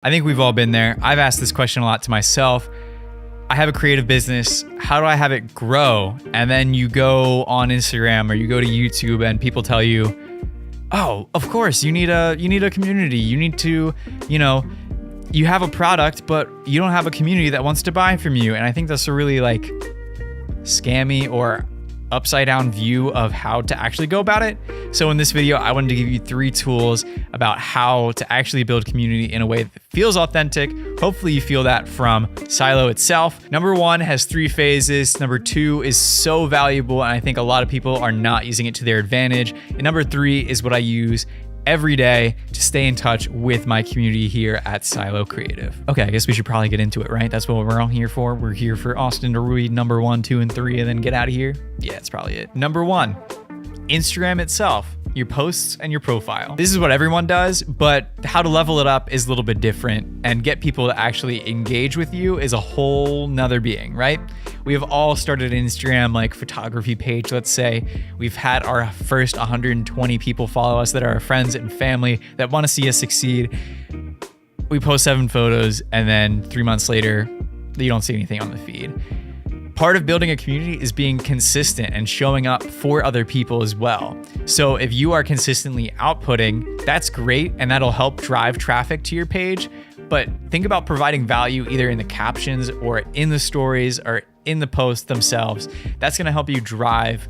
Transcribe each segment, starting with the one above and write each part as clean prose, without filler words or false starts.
I think we've all been there. I've asked this question a lot to myself. I have a creative business. How do I have it grow? And then you go on Instagram or you go to YouTube and people tell you, oh, of course, you need a community. You need to, you have a product, but you don't have a community that wants to buy from you. And I think that's a really scammy or upside down view of how to actually go about it. So in this video, I wanted to give you 3 tools about how to actually build community in a way that feels authentic. Hopefully you feel that from Silo itself. Number 1 has 3 phases. Number 2 is so valuable, and I think a lot of people are not using it to their advantage. And number 3 is what I use every day to stay in touch with my community here at Silo Creative. Okay, I guess we should probably get into it, right? That's what we're all here for. We're here for Austin to read number 1, 2, and 3 and then get out of here. Yeah, that's probably it. Number 1, Instagram itself, your posts and your profile. This is what everyone does, but how to level it up is a little bit different, and get people to actually engage with you is a whole nother being, right? We have all started an Instagram photography page, let's say. We've had our first 120 people follow us that are our friends and family that want to see us succeed. We post 7 photos and then 3 months later, you don't see anything on the feed. Part of building a community is being consistent and showing up for other people as well. So if you are consistently outputting, that's great, and that'll help drive traffic to your page. But think about providing value either in the captions or in the stories or in the posts themselves. That's gonna help you drive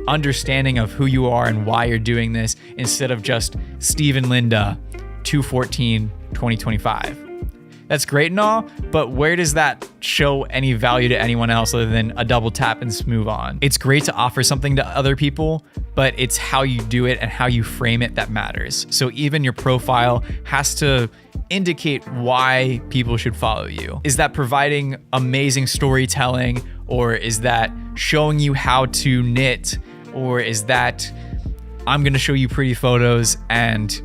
understanding of who you are and why you're doing this, instead of just Steve and Linda 2/14/2025. That's great and all, but where does that show any value to anyone else other than a double tap and move on? It's great to offer something to other people, but it's how you do it and how you frame it that matters. So even your profile has to indicate why people should follow you. Is that providing amazing storytelling, or is that showing you how to knit, or is that I'm gonna show you pretty photos and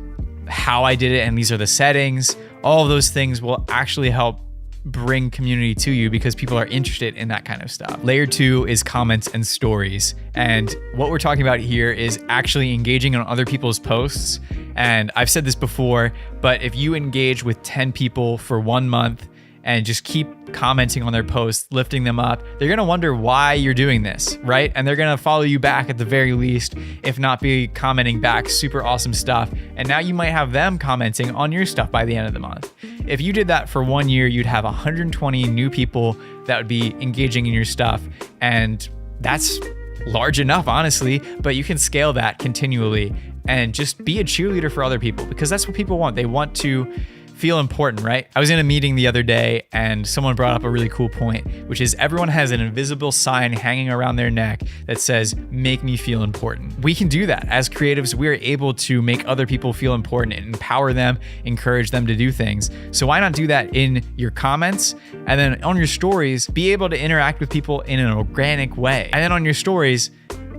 how I did it and these are the settings? All of those things will actually help bring community to you because people are interested in that kind of stuff. Layer 2 is comments and stories. And what we're talking about here is actually engaging on other people's posts. And I've said this before, but if you engage with 10 people for 1 month and just keep commenting on their posts, lifting them up, they're gonna wonder why you're doing this, right? And they're gonna follow you back at the very least, if not be commenting back super awesome stuff. And now you might have them commenting on your stuff by the end of the month. If you did that for 1 year, you'd have 120 new people that would be engaging in your stuff. And that's large enough, honestly, but you can scale that continually and just be a cheerleader for other people, because that's what people want. They want to feel important, right? I was in a meeting the other day and someone brought up a really cool point, which is everyone has an invisible sign hanging around their neck that says, make me feel important. We can do that. As creatives, we're able to make other people feel important and empower them, encourage them to do things. So why not do that in your comments? And then on your stories, be able to interact with people in an organic way. And then on your stories,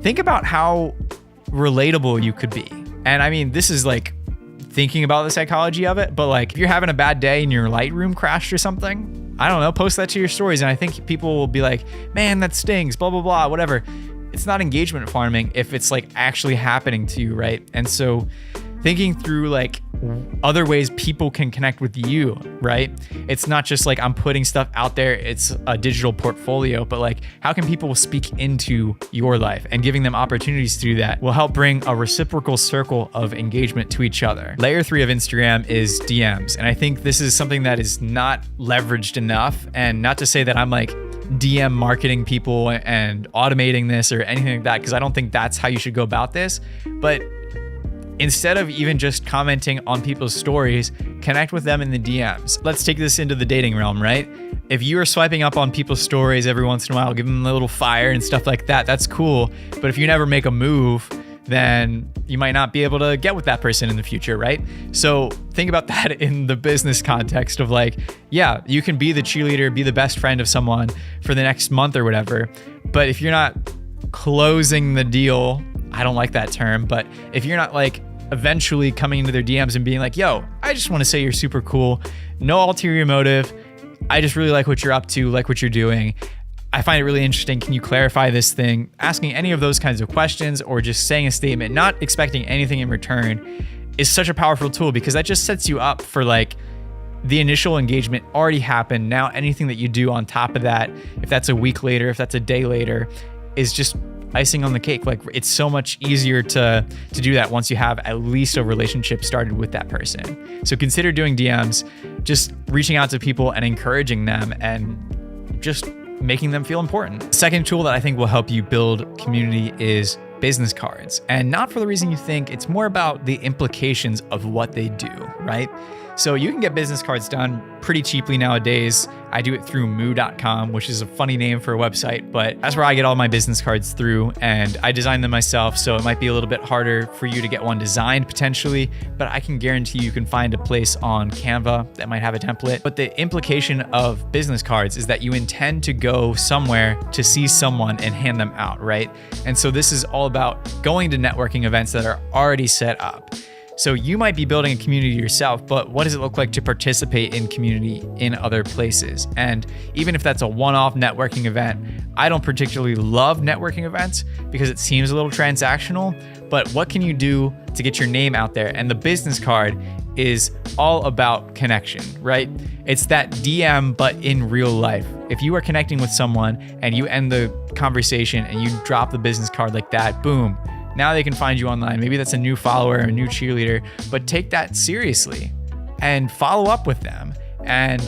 think about how relatable you could be. And I mean, this is thinking about the psychology of it, but if you're having a bad day and your Lightroom crashed or something, I don't know, post that to your stories, and I think people will be like, man, that stings, blah, blah, blah, whatever. It's not engagement farming if it's actually happening to you, right? And so thinking through other ways people can connect with you, right? It's not just I'm putting stuff out there, it's a digital portfolio, but how can people speak into your life? And giving them opportunities to do that will help bring a reciprocal circle of engagement to each other. Layer 3 of Instagram is DMs. And I think this is something that is not leveraged enough. And not to say that I'm DM marketing people and automating this or anything like that, because I don't think that's how you should go about this. But instead of even just commenting on people's stories, connect with them in the DMs. Let's take this into the dating realm, right? If you are swiping up on people's stories every once in a while, give them a little fire and stuff like that, that's cool. But if you never make a move, then you might not be able to get with that person in the future, right? So think about that in the business context of yeah, you can be the cheerleader, be the best friend of someone for the next month or whatever. But if you're not closing the deal, I don't like that term, but if you're not eventually coming into their DMs and being yo, I just want to say you're super cool, no ulterior motive, I just really like what you're up to, like what you're doing, I find it really interesting, can you clarify this thing? Asking any of those kinds of questions or just saying a statement, not expecting anything in return, is such a powerful tool, because that just sets you up for the initial engagement already happened. Now anything that you do on top of that, if that's a week later, if that's a day later, is just icing on the cake. Like, it's so much easier to do that once you have at least a relationship started with that person. So consider doing DMs, just reaching out to people and encouraging them and just making them feel important. Second tool that I think will help you build community is business cards. And not for the reason you think, it's more about the implications of what they do, right? So you can get business cards done pretty cheaply nowadays. I do it through moo.com, which is a funny name for a website, but that's where I get all my business cards through, and I design them myself. So it might be a little bit harder for you to get one designed potentially, but I can guarantee you can find a place on Canva that might have a template. But the implication of business cards is that you intend to go somewhere to see someone and hand them out, right? And so this is all about going to networking events that are already set up. So you might be building a community yourself, but what does it look like to participate in community in other places? And even if that's a one-off networking event, I don't particularly love networking events because it seems a little transactional, but what can you do to get your name out there? And the business card is all about connection, right? It's that DM, but in real life. If you are connecting with someone and you end the conversation and you drop the business card like that, boom, now they can find you online. Maybe that's a new follower, a new cheerleader, but take that seriously and follow up with them. And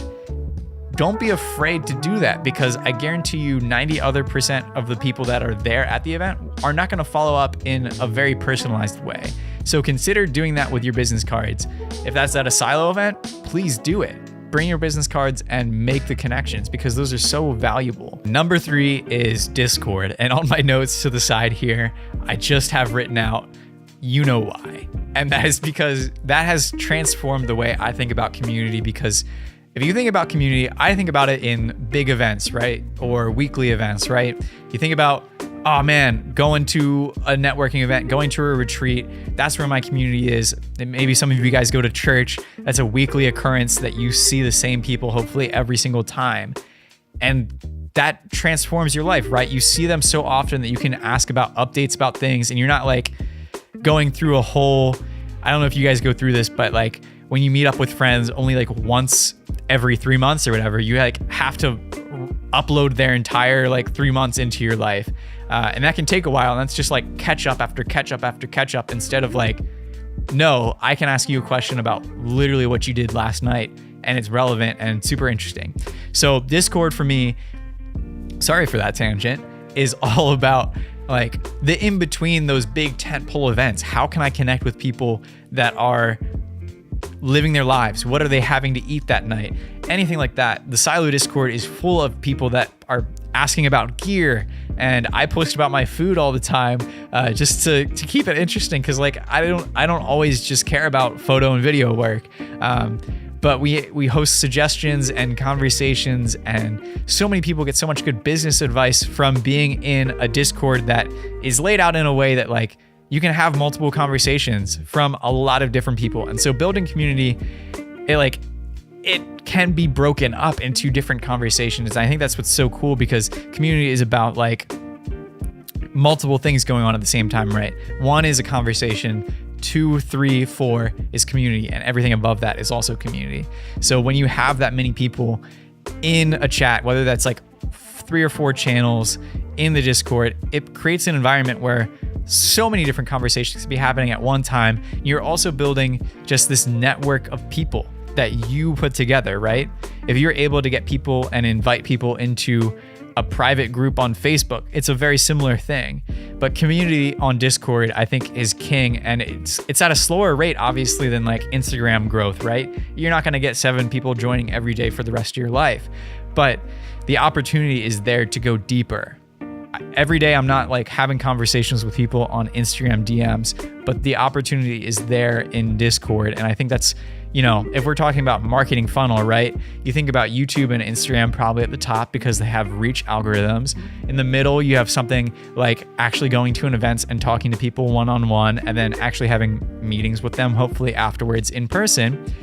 don't be afraid to do that, because I guarantee you 90% of the people that are there at the event are not gonna follow up in a very personalized way. So consider doing that with your business cards. If that's at a silo event, please do it. Bring your business cards and make the connections, because those are so valuable. Number 3 is Discord. And on my notes to the side here, I just have written out, you know why. And that is because that has transformed the way I think about community. Because if you think about community, I think about it in big events, right? Or weekly events, right? You think about, oh man, going to a networking event, going to a retreat, that's where my community is. And maybe some of you guys go to church. That's a weekly occurrence that you see the same people hopefully every single time. And that transforms your life, right? You see them so often that you can ask about updates about things, and you're not like going through a whole, I don't know if you guys go through this, but like when you meet up with friends only like once every 3 months or whatever, you like have to upload their entire like 3 months into your life. And that can take a while. And that's just like catch up after catch up after catch up, instead of like, no, I can ask you a question about literally what you did last night, and it's relevant and super interesting. So Discord for me, sorry for that tangent, is all about like the in between those big tentpole events. How can I connect with people that are living their lives? What are they having to eat that night? Anything like that. The Silo Discord is full of people that are asking about gear, and I post about my food all the time, just to keep it interesting, because like I don't always just care about photo and video work. But we host suggestions and conversations, and so many people get so much good business advice from being in a Discord that is laid out in a way that like you can have multiple conversations from a lot of different people. And so building community, it can be broken up into different conversations. And I think that's what's so cool, because community is about like multiple things going on at the same time, right? 1 is a conversation, 2, 3, 4 is community, and everything above that is also community. So when you have that many people in a chat, whether that's like 3 or 4 channels in the Discord, it creates an environment where so many different conversations can be happening at one time. You're also building just this network of people that you put together, right? If you're able to get people and invite people into a private group on Facebook, it's a very similar thing. But community on Discord, I think, is king, and it's at a slower rate, obviously, than like Instagram growth, right? You're not gonna get 7 people joining every day for the rest of your life, but the opportunity is there to go deeper. Every day I'm not like having conversations with people on Instagram DMs, but the opportunity is there in Discord. And I think that's, you know, if we're talking about marketing funnel, right? You think about YouTube and Instagram probably at the top because they have reach algorithms. In the middle, you have something like actually going to an event and talking to people one-on-one, and then actually having meetings with them, hopefully afterwards in person.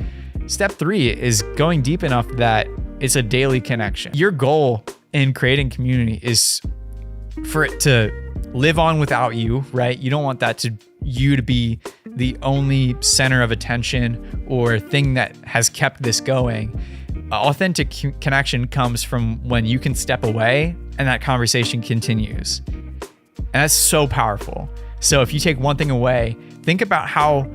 Step 3 is going deep enough that it's a daily connection. Your goal in creating community is for it to live on without you, right? You don't want that to be the only center of attention or thing that has kept this going. Authentic connection comes from when you can step away and that conversation continues. And that's so powerful. So if you take one thing away, think about how,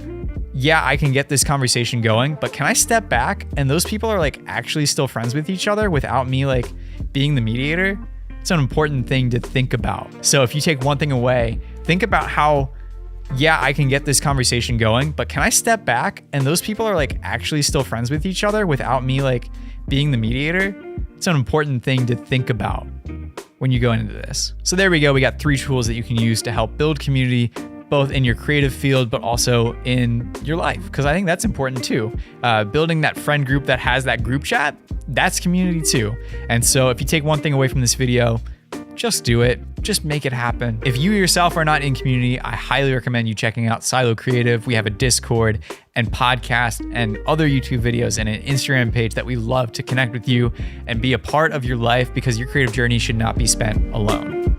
yeah, I can get this conversation going, but can I step back and those people are like actually still friends with each other without me like being the mediator? It's an important thing to think about. So if you take one thing away, think about how, yeah, I can get this conversation going, but can I step back and those people are like actually still friends with each other without me like being the mediator? It's an important thing to think about when you go into this. So there we go. We got 3 tools that you can use to help build community, both in your creative field, but also in your life. Because I think that's important too. Building that friend group that has that group chat, that's community too. And so if you take one thing away from this video, just do it. Just make it happen. If you yourself are not in community, I highly recommend you checking out Silo Creative. We have a Discord and podcast and other YouTube videos and an Instagram page that we love to connect with you and be a part of your life, because your creative journey should not be spent alone.